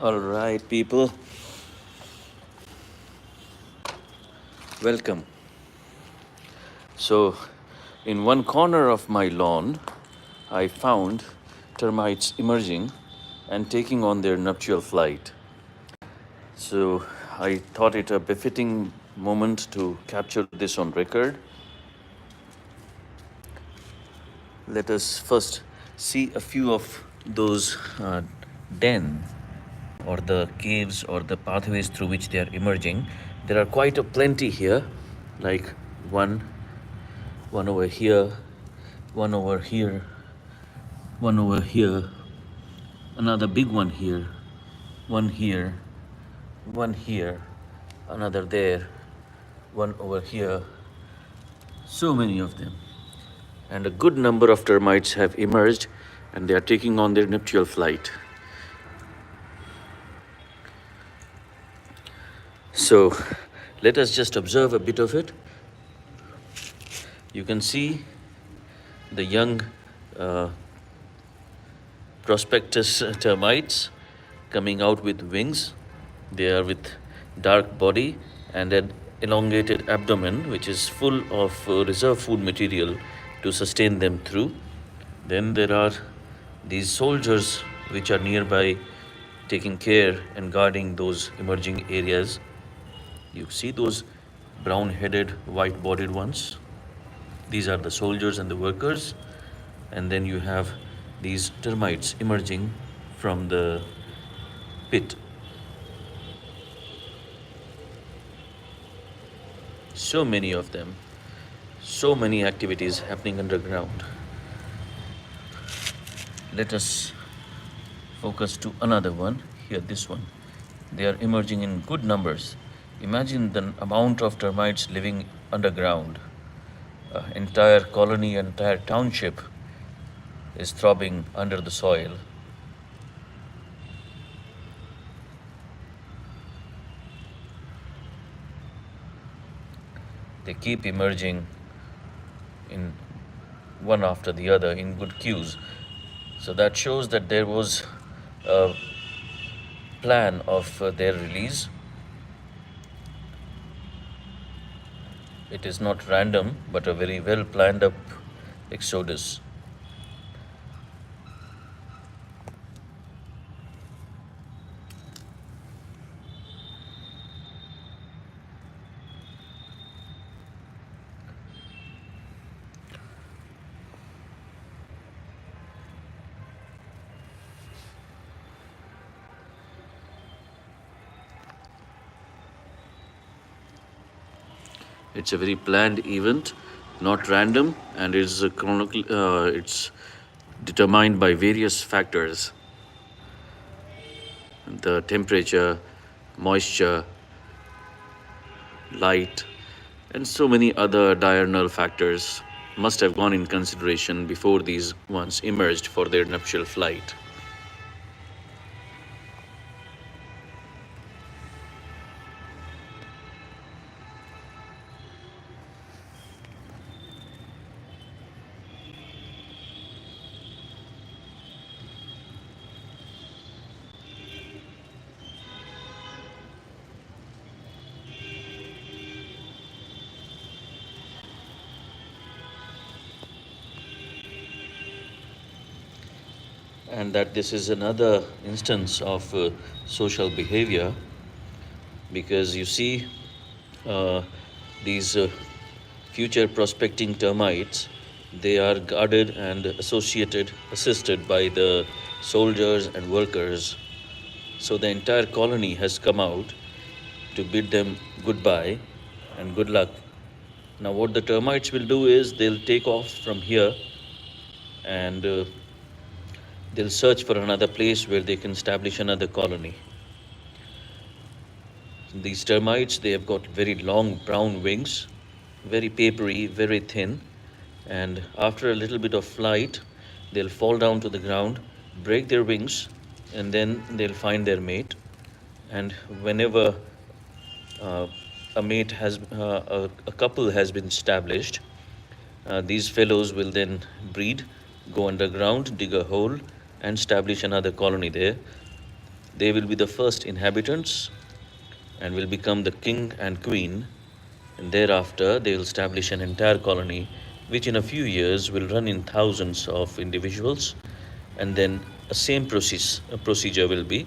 All right, people, welcome. So, in one corner of my lawn, I found termites emerging and taking on their nuptial flight. So, I thought it a befitting moment to capture this on record. Let us first see a few of those den or the caves or the pathways through which they are emerging. There are quite a plenty here, like one one over here, one over here, one over here, another big one here, one here, another there, one over here. So many of them. And a good number of termites have emerged and they are taking on their nuptial flight. So let us just observe a bit of it. You can see the young prospectus termites coming out with wings. They are with dark body and an elongated abdomen, which is full of reserve food material to sustain them through. Then there are these soldiers which are nearby taking care and guarding those emerging areas. You see those brown-headed, white-bodied ones? These are the soldiers and the workers. And then you have these termites emerging from the pit. So many of them, so many activities happening underground. Let us focus to another one. Here, this one. They are emerging in good numbers. Imagine the amount of termites living underground. Entire colony, entire township is throbbing under the soil. They keep emerging in one after the other in good queues. So that shows that there was a plan of their release. It is not random, but a very well planned up exodus. It's a very planned event, not random, and it's determined by various factors: the temperature, moisture, light, and so many other diurnal factors must have gone in consideration before these ones emerged for their nuptial flight. And that this is another instance of social behavior, because you see uh, these future prospecting termites, they are guarded and assisted by the soldiers and workers. So the entire colony has come out to bid them goodbye and good luck. Now what the termites will do is they'll take off from here and they'll search for another place where they can establish another colony. These termites, they have got very long brown wings, very papery, very thin, and after a little bit of flight, they'll fall down to the ground, break their wings, and then they'll find their mate. And whenever a mate has, a couple has been established, these fellows will then breed, go underground, dig a hole, and establish another colony there. They will be the first inhabitants and will become the king and queen, and thereafter they will establish an entire colony, which in a few years will run in thousands of individuals, and then a procedure will be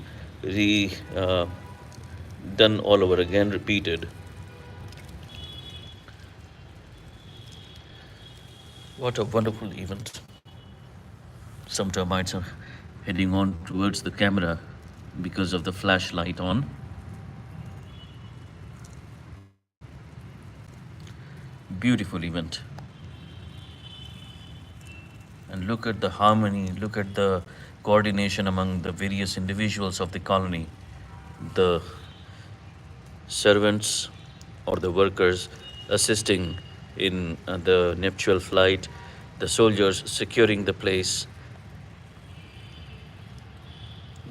done all over again, repeated. What a wonderful event. Some termites are heading on towards the camera because of the flashlight on. Beautiful event. And look at the harmony, look at the coordination among the various individuals of the colony. The servants or the workers assisting in the nuptial flight, the soldiers securing the place,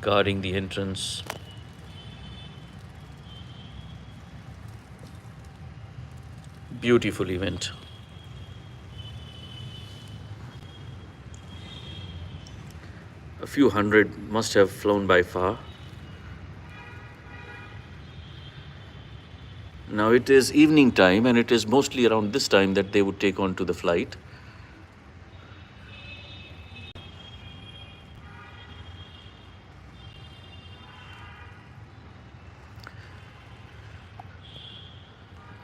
guarding the entrance. Beautiful event. A few hundred must have flown by far. Now it is evening time, and it is mostly around this time that they would take on to the flight.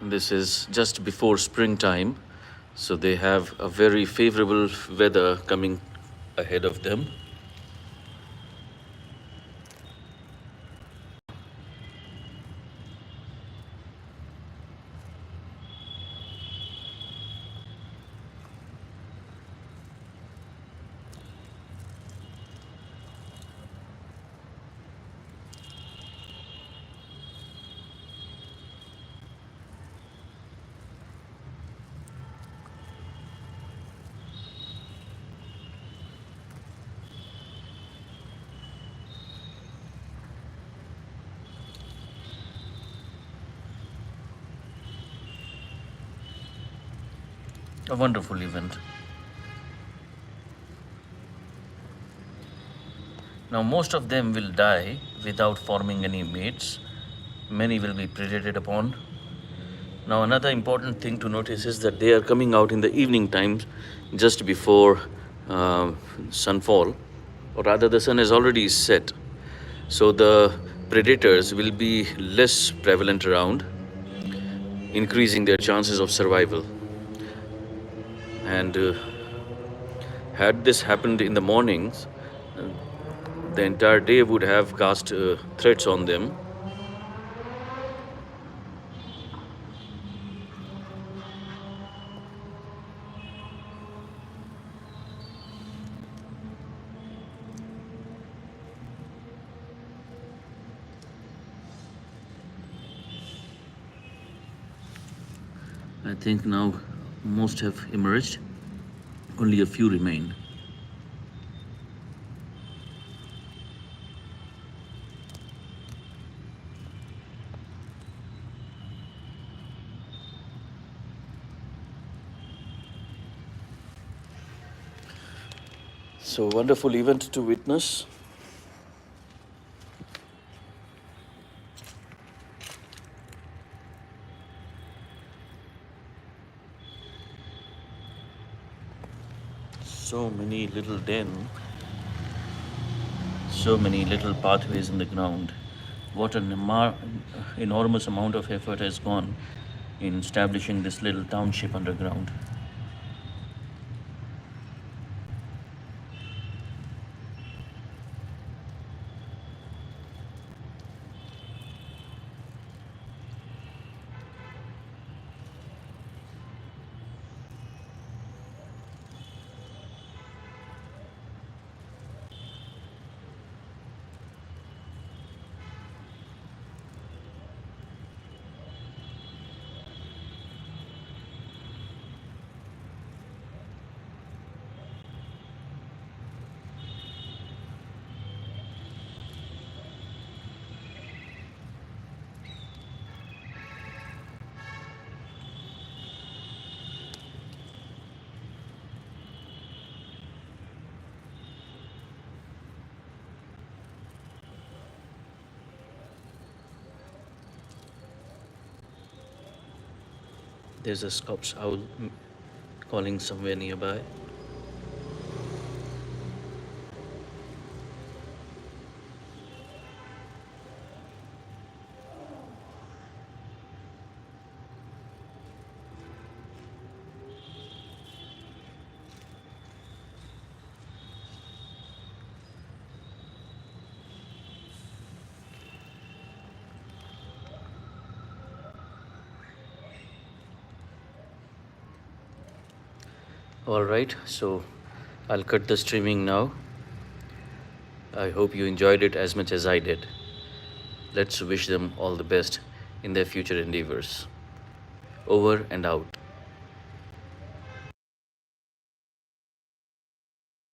This is just before springtime, so they have a very favorable weather coming ahead of them. A wonderful event. Now, most of them will die without forming any mates. Many will be predated upon. Now, another important thing to notice is that they are coming out in the evening times, just before sunfall, or rather, the sun has already set. So, the predators will be less prevalent around, increasing their chances of survival. And had this happened in the mornings, the entire day would have cast threats on them. I think now most have emerged, only a few remain. So wonderful event to witness. So many little so many little pathways in the ground. What an enormous amount of effort has gone in establishing this little township underground. There's a scops owl calling somewhere nearby. Alright, so I'll cut the streaming now. I hope you enjoyed it as much as I did. Let's wish them all the best in their future endeavors. Over and out.